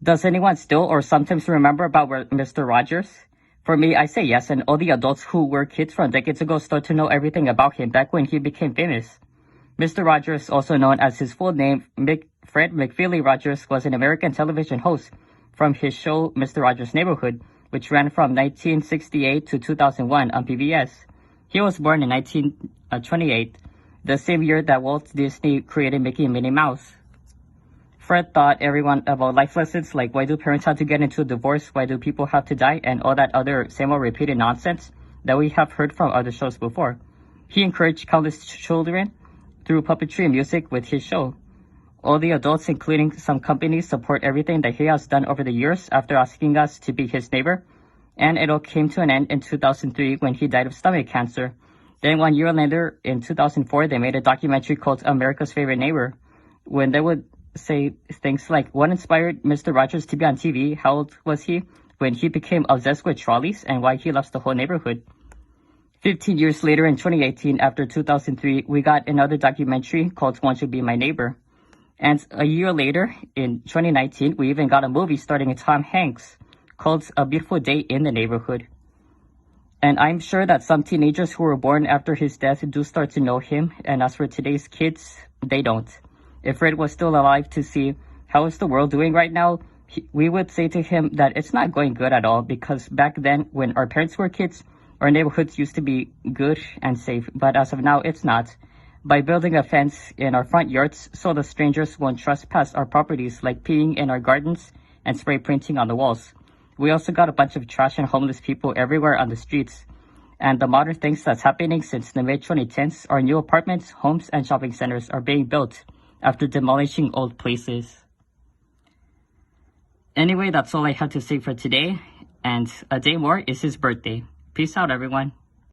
Does anyone still or sometimes remember about Mr. Rogers? For me, I say yes, and all the adults who were kids from decades ago start to know everything about him back when he became famous. Mr. Rogers, also known as his full name, Fred McFeely Rogers, was an American television host from his show Mr. Rogers' Neighborhood, which ran from 1968 to 2001 on PBS. He was born in 1928, the same year that Walt Disney created Mickey and Minnie Mouse. Fred taught everyone about life lessons like why do parents have to get into a divorce, why do people have to die, and all that other same old repeated nonsense that we have heard from other shows before. He encouraged countless children through puppetry and music with his show. All the adults, including some companies, support everything that he has done over the years after asking us to be his neighbor, and it all came to an end in 2003 when he died of stomach cancer. Then 1 year later, in 2004, they made a documentary called America's Favorite Neighbor, when they would say things like, what inspired Mr. Rogers to be on TV, how old was he when he became obsessed with trolleys, and why he loves the whole neighborhood. 15 years later, in 2018, after 2003, we got another documentary called Won't You Be My Neighbor. And a year later, in 2019, we even got a movie starring Tom Hanks called A Beautiful Day in the Neighborhood. And I'm sure that some teenagers who were born after his death do start to know him, and as for today's kids, they don't. If Fred was still alive to see how is the world doing right now, we would say to him that it's not going good at all, because back then, when our parents were kids, our neighborhoods used to be good and safe, but as of now, it's not. By building a fence in our front yards so the strangers won't trespass our properties, like peeing in our gardens and spray painting on the walls. We also got a bunch of trash and homeless people everywhere on the streets. And the modern things that's happening since the mid-2010s are new apartments, homes, and shopping centers are being built after demolishing old places. Anyway, that's all I had to say for today, and a day more is his birthday. Peace out, everyone.